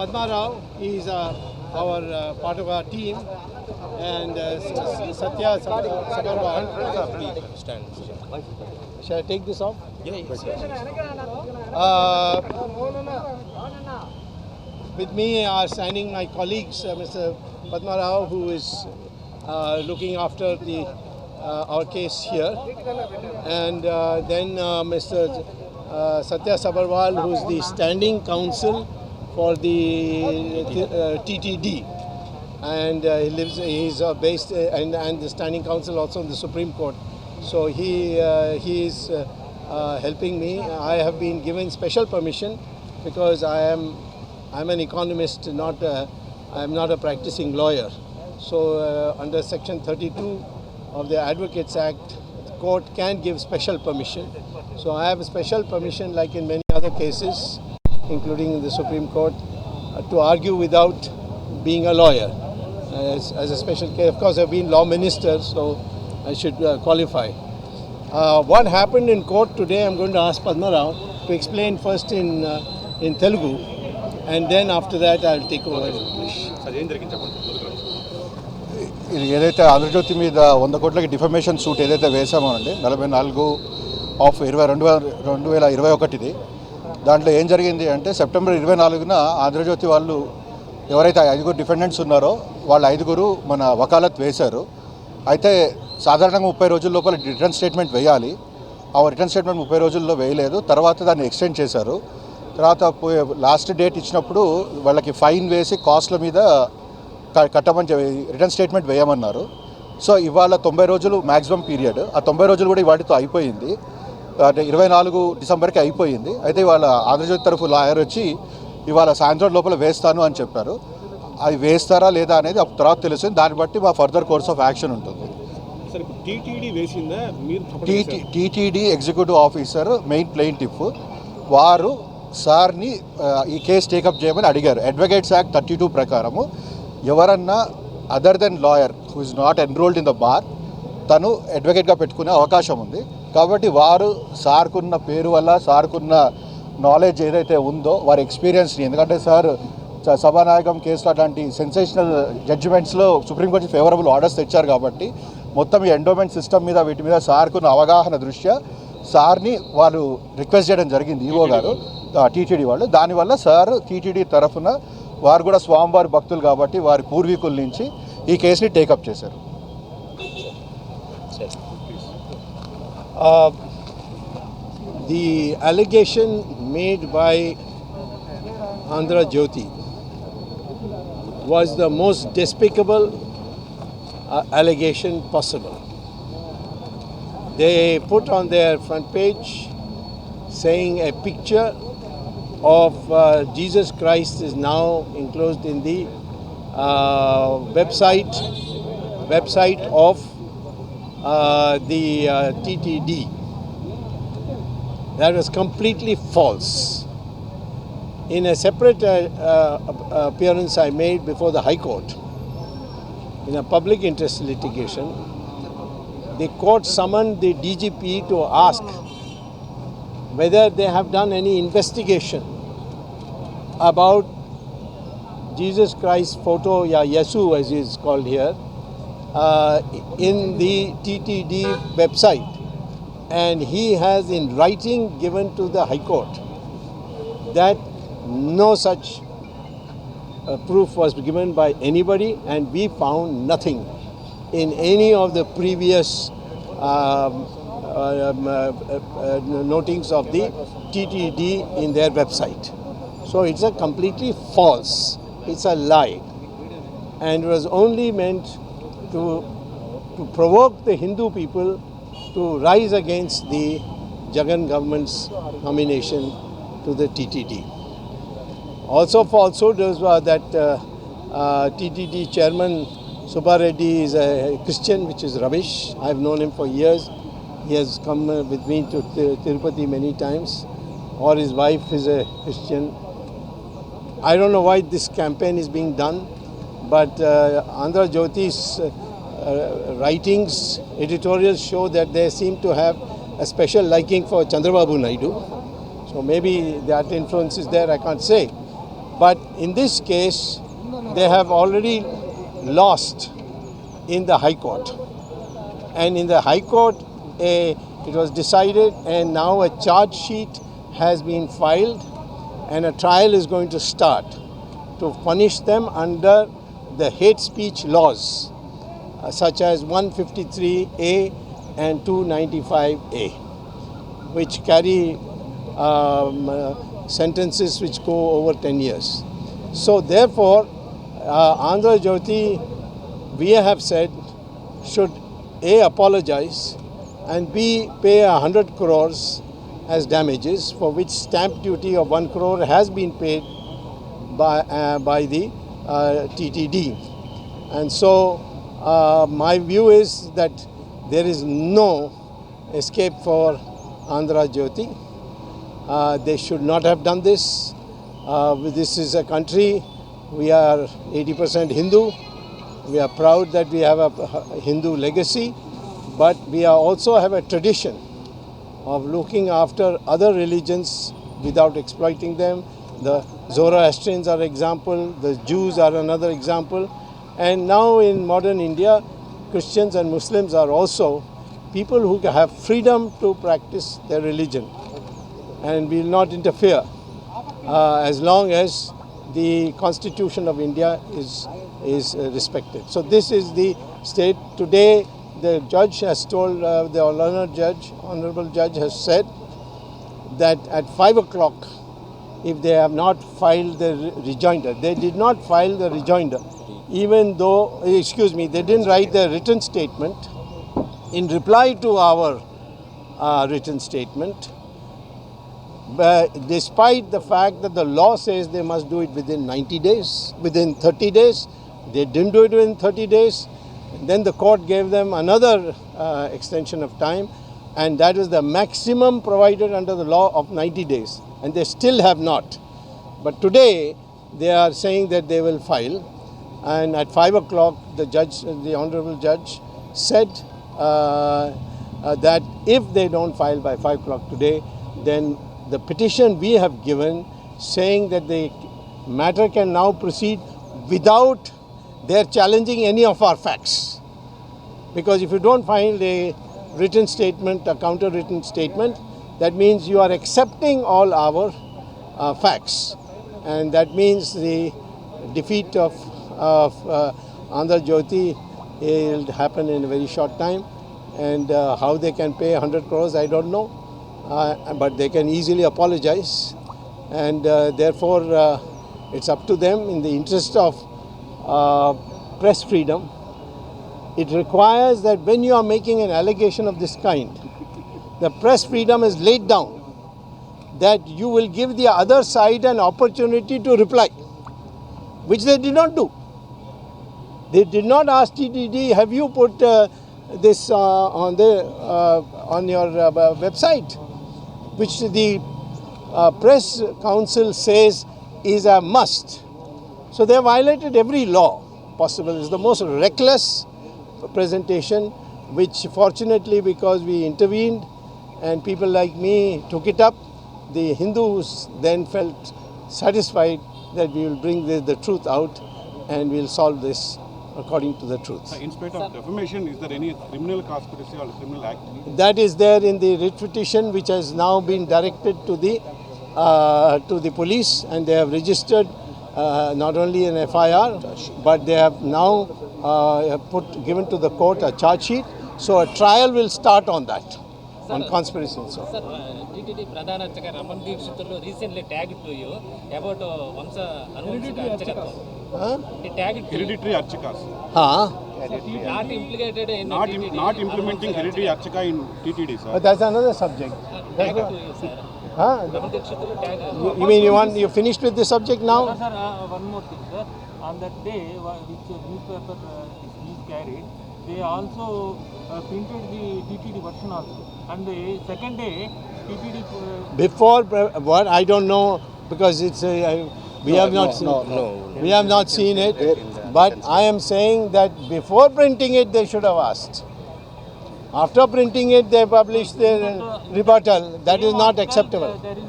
Padma Rao is our part of our team, and Satya Sabharwal. Stand. Shall I take this off? Yeah. With me are standing my colleagues, Mr. Padma Rao, who is looking after our case here, and then Mr. Satya Sabharwal, who is the standing counsel for the TTD, and he is based and the standing counsel also in the Supreme Court. So he is helping me. I have been given special permission because I'm an economist, I'm not a practicing lawyer. So under Section 32 of the Advocates Act, the court can give special permission. So I have a special permission, like in many other cases, including in the Supreme Court, to argue without being a lawyer. As a special case, of course, I've been law minister, so I should qualify. What happened in court today, I'm going to ask Padma Rao to explain first in Telugu, and then after that I'll take over in English. ఇది ఏదైతే ఆంధ్రజ్యోతి మీద 100 కోట్లకి defamation suit ఏదైతే వేసామో అండి 44/2021 దాంట్లో ఏం జరిగింది అంటే సెప్టెంబర్ 24న ఆంధ్రజ్యోతి వాళ్ళు ఎవరైతే 5 డిఫెండెంట్స్ ఉన్నారో వాళ్ళ 5 మన వకాలత్ వేశారు. అయితే సాధారణంగా 30 రోజుల లోపల రిటర్న్ స్టేట్మెంట్ వేయాలి. ఆ రిటర్న్ స్టేట్మెంట్ 30 రోజుల్లో వేయలేదు. తర్వాత దాన్ని ఎక్స్టెండ్ చేశారు. తర్వాత లాస్ట్ డేట్ ఇచ్చినప్పుడు వాళ్ళకి ఫైన్ వేసి కాస్ట్ల మీద కట్టమని రిటర్న్ స్టేట్మెంట్ వేయమన్నారు. సో ఇవాళ 90 రోజులు మ్యాక్సిమం పీరియడ్. ఆ 90 రోజులు కూడా వాటితో అయిపోయింది. అంటే 24 డిసెంబర్కి అయిపోయింది. అయితే ఇవాళ ఆంధ్రజ్యోతి తరఫు లాయర్ వచ్చి ఇవాళ సాయంత్రం లోపల వేస్తాను అని చెప్పారు. అది వేస్తారా లేదా అనేది తర్వాత తెలుస్తుంది. దాన్ని బట్టి మా ఫర్దర్ కోర్స్ ఆఫ్ యాక్షన్ ఉంటుంది. TTD executive officer main plaintiff వారు సార్ని ఈ కేసు టేకప్ చేయమని అడిగారు. అడ్వకేట్స్ యాక్ట్ 32 ప్రకారము ఎవరన్నా other than lawyer who is not enrolled in the bar తను అడ్వకేట్గా పెట్టుకునే అవకాశం ఉంది. కాబట్టి వారు సార్కున్న పేరు వల్ల సార్కున్న నాలెడ్జ్ ఏదైతే ఉందో వారి ఎక్స్పీరియన్స్ని, ఎందుకంటే సార్ సభానాయకం కేసులో అట్లాంటి సెన్సేషనల్ జడ్జిమెంట్స్లో సుప్రీంకోర్టు ఫేవరబుల్ ఆర్డర్స్ తెచ్చారు. కాబట్టి మొత్తం ఈ ఎండోమెంట్ సిస్టమ్ మీద వీటి మీద సార్కున్న అవగాహన దృష్ట్యా సార్ని వాళ్ళు రిక్వెస్ట్ చేయడం జరిగింది. ఈఓ గారు టీటీడీ వాళ్ళు. దానివల్ల సార్ టీటీడీ తరఫున వారు కూడా స్వామివారి భక్తులు కాబట్టి వారి పూర్వీకుల నుంచి ఈ కేసుని టేకప్ చేశారు. The allegation made by Andhra Jyoti was the most despicable allegation possible. They put on their front page saying a picture of Jesus Christ is now enclosed in the website of the TTD. That was completely false. In a separate appearance I made before the High Court in a public interest litigation, the court summoned the DGP to ask whether they have done any investigation about Jesus Christ photo, Yesu as he is called here, in the TTD website. And he has in writing given to the High Court that no such proof was given by anybody, and we found nothing in any of the previous notings of the TTD in their website. So it's a completely false, it's a lie, and it was only meant to provoke the Hindu people to rise against the Jagan government's nomination to the TTD. Also falsehood is that TTD chairman Subba Reddy is a Christian, which is rubbish. I have known him for years. He has come with me to Tirupati many times, or his wife is a Christian. I don't know why this campaign is being done, but Andhra Jyoti's writings, editorials show that they seem to have a special liking for Chandrababu Naidu. So maybe that influence is there, I can't say. But in this case, they have already lost in the High Court. And in the High Court, it was decided, and now a charge sheet has been filed, and a trial is going to start to punish them under the hate speech laws, such as 153A and 295A, which carry sentences which go over 10 years. So therefore, Andhra Jyoti, we have said, should A, apologize, and B, pay 100 crores as damages, for which stamp duty of 1 crore has been paid by the TTD. And so my view is that there is no escape for Andhra Jyoti. They should not have done this. This is a country, we are 80% Hindu. We are proud that we have a Hindu legacy, but we also have a tradition of looking after other religions without exploiting them. The Zoroastrians are an example, the Jews are another example, and now in modern India, Christians and Muslims are also people who have freedom to practice their religion, and will not interfere as long as the Constitution of India is respected. So this is the state. Today the judge has told, the honorable judge has said that at 5 o'clock, if they have not filed the rejoinder, they did not file the rejoinder, even though, they didn't write the written statement in reply to our written statement, but despite the fact that the law says they must do it within 90 days, within 30 days, they didn't do it within 30 days. Then the court gave them another extension of time, and that is the maximum provided under the law of 90 days, and they still have not. But today they are saying that they will file, and at 5 o'clock the honorable judge said that if they don't file by 5 o'clock today, then the petition we have given saying that the matter can now proceed without their challenging any of our facts. Because if you don't file a written statement, a counter-written statement, that means you are accepting all our facts. And that means the defeat of Andhra Jyoti will happen in a very short time. And how they can pay 100 crores, I don't know. But they can easily apologize. And therefore, it's up to them in the interest of press freedom. It requires that when you are making an allegation of this kind, the press freedom is laid down, that you will give the other side an opportunity to reply, which they did not do. They did not ask TTD, have you put this on your website, which the press council says is a must. So they violated every law possible. It's the most reckless presentation, which fortunately, because we intervened and people like me took it up, the Hindus then felt satisfied that we will bring the truth out and we'll solve this according to the truth. In spite of defamation, is there any criminal conspiracy or criminal act? That is there in the writ petition, which has now been directed to the police, and they have registered not only an FIR, but they have now given to the court a charge sheet. So a trial will start on that, on conspiracy and so on. Sir, TTD Pradhan Archaka Raman Deekshitulu recently tagged to you about Vamsa Anuvanshika Archakatvam. He tagged to you. Hereditary Archakas. Not implicated in Not TTD. implementing hereditary Archaka in TTD, sir. But that's another subject. Tagged to you, sir. Raman Deekshitulu tagged. You mean you finished with this subject now? Sir, one more thing, sir. On that day, which newspaper is carried, they also printed the TTD version also. And the second day, TTD... Before what? I don't know, because it's we have not seen it. But I am saying that before printing it, they should have asked. After printing it, they published their rebuttal. That is not acceptable. There is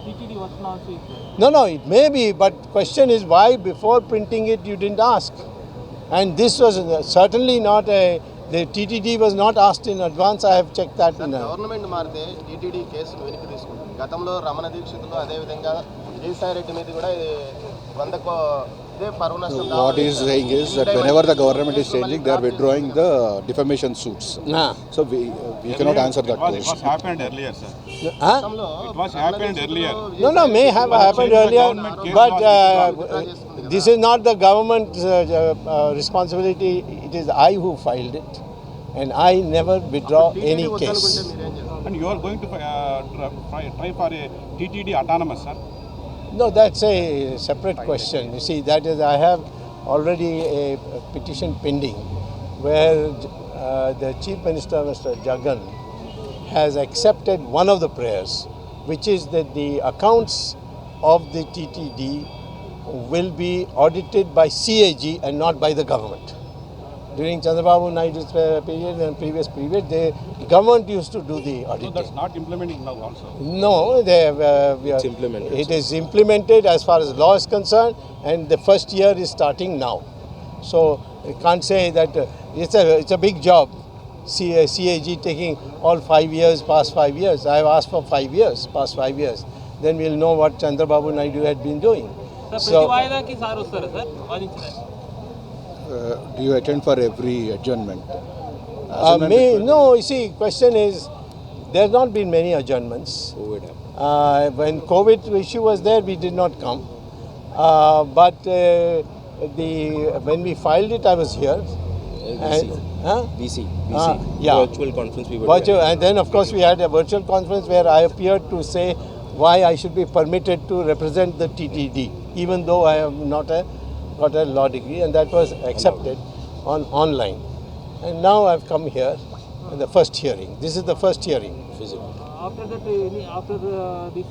TTD version also is there. No, it may be, but question is why before printing it you didn't ask? And this was certainly not the TTD was not asked in advance. I have checked that. Government మారితే TTD కేసును వెనక్కి తీసుకుంటుంది. గతంలో రమణ దీక్షితులు అదేవిధంగా విజయసాయి రెడ్డి మీద కూడా ఇది 100 ఇదే పరువు నష్టం. What he is saying is that whenever the government is changing, they are withdrawing the defamation suits. So we cannot answer that It was question. happened earlier, sir. Huh? It was happened earlier. No, may have happened earlier, but this is not the government's responsibility. It is I who filed it, and I never withdraw any case. And you are going to try for a TTD autonomous, sir. No, that's a separate question. You see, that is, I have already a petition pending where the Chief Minister, Mr. Jagan, has accepted one of the prayers, which is that the accounts of the TTD will be audited by CAG and not by the government. During Chandrababu Naidu's period and previous period, the government used to do the So auditing. that's not implementing now also. No, it's implemented. It is implemented as far as law is concerned, and the first year is starting now. So you can't say that it's a big job. CAG taking all 5 years, past 5 years. I have asked for 5 years, past 5 years. Then we'll know what Chandrababu Naidu had been doing. ప్రతి వాయిదాకి sir వస్తారా sir వాదించడానికి? Do you attend for every adjournment? No, you see, question is, there have not been many adjournments. When COVID issue was there, we did not come. But when we filed it, I was here. VC. Yeah. Virtual conference we were Virtual, and then of course we had a virtual conference where I appeared to say why I should be permitted to represent the TTD, even though I have not got a law degree, and that was accepted online. And now I've come here in the first hearing. This is the first hearing. After that, this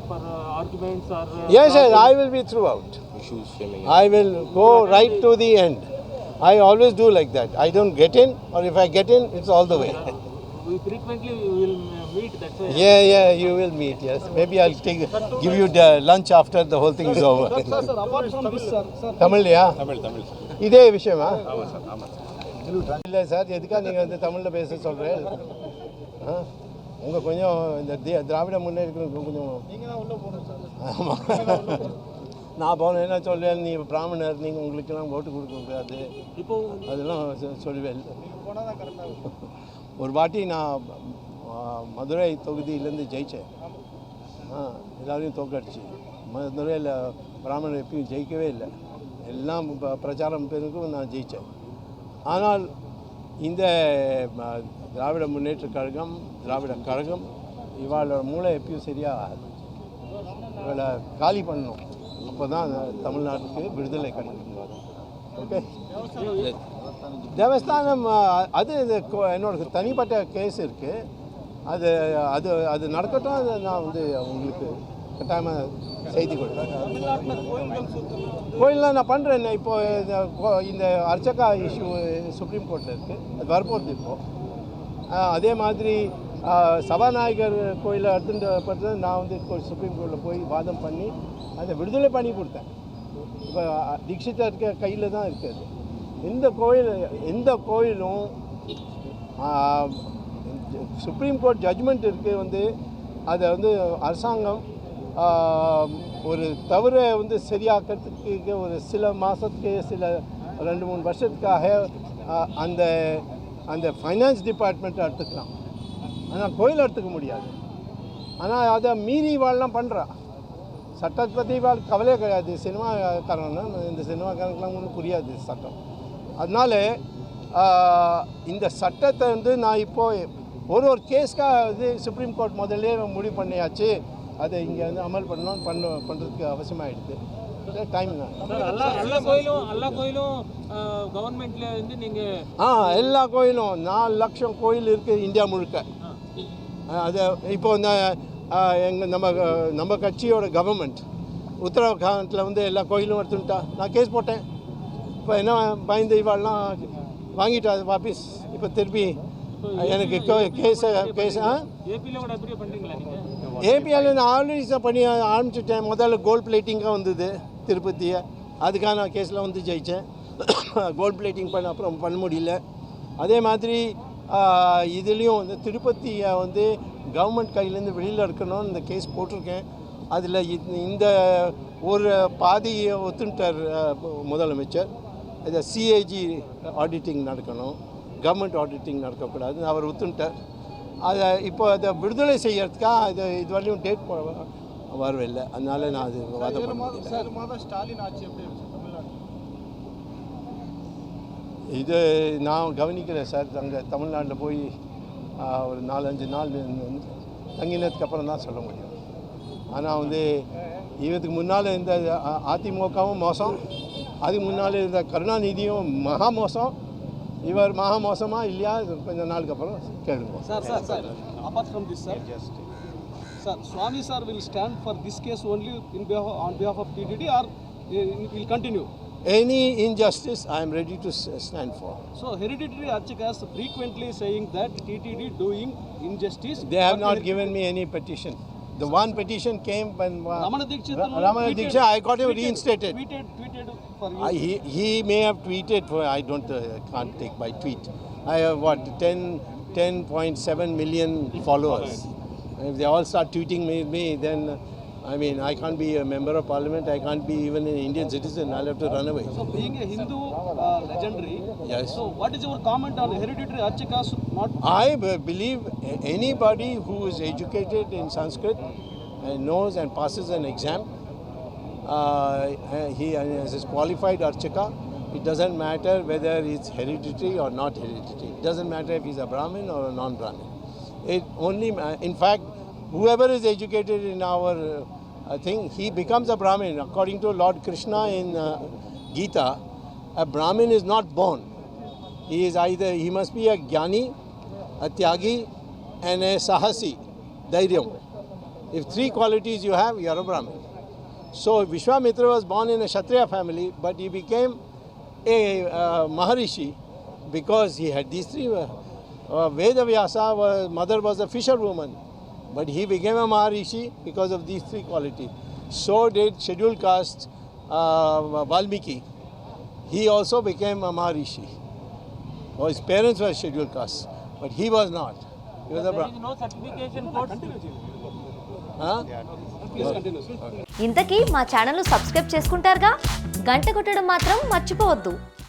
for arguments or Yes, I will be throughout. issues framing. I will go right to the end. I always do like that. I don't get in, or if I get in, it's all the way. we frequently will meet. That's why. Yeah, you will meet. Yes, maybe I'll give you the lunch after the whole thing is over. Tamil, yeah. Tamil, sir. இதே விஷயமா? ஆமாம் sir, ஆமாம் sir. இல்லை sir, எதுக்காக நீங்கள் வந்து தமிழில் பேச சொல்கிறேன்? உங்கள் கொஞ்சம் இந்த திராவிட முன்னேற்றம் கொஞ்சம் ஆமாம். நான் போனேன் என்ன சொல்வேன், நீ பிராமணர், நீங்கள் உங்களுக்கெல்லாம் ஓட்டு கொடுக்க முடியாது, இப்போ அதெல்லாம் சொல்லுவேன். ஒரு வாட்டி நான் மதுரை தொகுதியிலேருந்து ஜெயித்தேன். எல்லாரையும் தோக்கடிச்சு. மதுரையில் பிராமணர் எப்பயும் ஜெயிக்கவே இல்லை. எல்லாம் பிரச்சாரம் பேருக்கும் நான் ஜெயித்தேன். ஆனால் இந்த திராவிட முன்னேற்ற கழகம், திராவிட கழகம், இவாளோட மூளை எப்பயும் சரியாக இவளை காலி பண்ணணும். அப்போ தான் தமிழ்நாட்டுக்கு விடுதலை கிடைக்கும். ஓகே, தேவஸ்தானம் அது என்னோட தனிப்பட்ட கேஸ் இருக்குது. அது அது அது நடக்கட்டும். அது நான் வந்து உங்களுக்கு கட்டாயமாக செய்தி கொடுப்பேன். கோயிலெலாம் நான் பண்ணுறேன். இப்போது இந்த அர்ச்சகா இஷ்யூ சுப்ரீம் கோர்ட்டில் இருக்குது, அது வரப்போகுது இப்போது. அதே மாதிரி சபாநாயகர் கோயிலை அடுத்து நான் வந்து சுப்ரீம் கோர்ட்டில் போய் வாதம் பண்ணி அதை விடுதலை பண்ணி கொடுத்தேன். இப்போ தீட்சிதர் கையில் தான் இருக்குது. எந்த கோயிலும் சுப்ரீம் கோர்ட் ஜட்ஜ்மெண்ட் இருக்குது வந்து அதை வந்து அரசாங்கம் ஒரு தவறை வந்து சரியாக்கிறதுக்கு ஒரு சில மாதத்துக்கு, சில 2-3 வருஷத்துக்காக அந்த அந்த ஃபைனான்ஸ் டிபார்ட்மெண்ட்டை எடுத்துக்கலாம். ஆனால் கோயில் எடுத்துக்க முடியாது. ஆனால் அதை மீறி வாழலாம் பண்ணுறா. சட்டத்தை பற்றி வாழ் கவலையே கிடையாது. சினிமாக்காரன்னா இந்த சினிமாக்காரனுக்குலாம் ஒன்றும் புரியாது சட்டம். அதனால் இந்த சட்டத்தை வந்து நான் இப்போது ஒரு கேஸ்க்காக வந்து சுப்ரீம் கோர்ட் முதல்ல முடிவு பண்ணியாச்சு. அதை இங்கே வந்து அமல் பண்ணுறதுக்கு அவசியமாகிடுது. டைம் தான். எல்லா கோயிலும் கவர்மெண்ட்ல இருந்து நீங்கள் எல்லா கோயிலும் 4 லட்சம் கோயில் இருக்குது இந்தியா முழுக்க. அது இப்போ நம்ம கட்சியோட கவர்மெண்ட் உத்தரகாண்டில் வந்து எல்லா கோயிலும் எடுத்துட்டா. நான் கேஸ் போட்டேன். இப்போ என்ன பயந்து இவாள்லாம் வாங்கிட்டா வாபீஸ். இப்போ திருப்பி எனக்கு கேஸ் ஏபியில் கூட அப்படியே பண்ணுறீங்களா நீங்கள்? ஏபிஎல் நான் ஆல்ரெடி பண்ணி ஆரம்பிச்சிட்டேன். முதல்ல கோல்ட் பிளேட்டிங்காக வந்தது திருப்பதியை, அதுக்காக நான் கேஸில் வந்து ஜெயித்தேன். கோல்ட் பிளேட்டிங் அப்புறம் பண்ண முடியல. அதே மாதிரி இதுலேயும் வந்து திருப்பதியை வந்து கவர்மெண்ட் கையிலேருந்து வெளியில் இருக்கணும்னு இந்த கேஸ் போட்டிருக்கேன். அதில் இந்த ஒரு பாதியை ஒத்துட்டார் முதலமைச்சர். இதை சிஏஜி ஆடிட்டிங் நடக்கணும், கவர்மெண்ட் ஆடிட்டிங் நடக்கக்கூடாதுன்னு அவர் ஒத்துட்டார். அதை இப்போ அதை விடுதலை செய்யறதுக்காக இது வரையும் டேட் வரவில்லை. அதனால நான் அது வாதம் பண்ண முடியல. ஸ்டாலின் ஆட்சி எப்படி இருந்துச்சு தமிழ்நாடு? இது நான் கவனிக்கிறேன் சார். அங்கே தமிழ்நாட்டில் போய் ஒரு 4-5 நாள் தங்கினதுக்கப்புறம் தான் சொல்ல முடியும். ஆனால் வந்து இதுக்கு முன்னால் இருந்த அதிமுகவும் மோசம், அதுக்கு முன்னால் இருந்த கருணாநிதியும் மகா மோசம். இவர் மகா மோசமா இல்லையா கொஞ்சம் நாளுக்கு அப்புறம் கேளுங்க. Sir, apart from this, sir, Swami sir will stand for this case only on behalf of TTD, or will continue? Any injustice I am ready to stand for. So hereditary archakas frequently saying that TTD doing injustice. They have not given me any petition. The one petition came when Ramana Dikshit I got him reinstated. Tweeted for you. He may have tweeted for, I can't take by tweet. I have 10.7 million followers. If they all start tweeting me, then I mean I can't be a member of parliament. I can't be even an Indian citizen. I'll have to run away. So being a Hindu legendary, Yes. so what is your comment on hereditary archakas not? I believe anybody who is educated in Sanskrit and knows and passes an exam, he is qualified archaka. It doesn't matter whether it's hereditary or not hereditary. It doesn't matter if he's a Brahmin or a non-Brahmin. It only, in fact, whoever is educated in our thing, he becomes a Brahmin. According to Lord Krishna in Gita, a Brahmin is not born. He must be a Jnani, a Tyagi, and a Sahasi, Dhairyam. If 3 qualities you have, you are a Brahmin. So Vishwamitra was born in a Kshatriya family, but he became a Maharishi because he had these 3. Vedavyasa, mother was a fisherwoman, but he became a Maharishi because of these 3 qualities. So did scheduled caste Valmiki. He also became a Maharishi. His parents were scheduled caste, but he was not. He was a There is no certification course. ఇంతకీ మా channel subscribe చేసుకుంటారుగా, గంట కొట్టడం మాత్రం మర్చిపోవద్దు.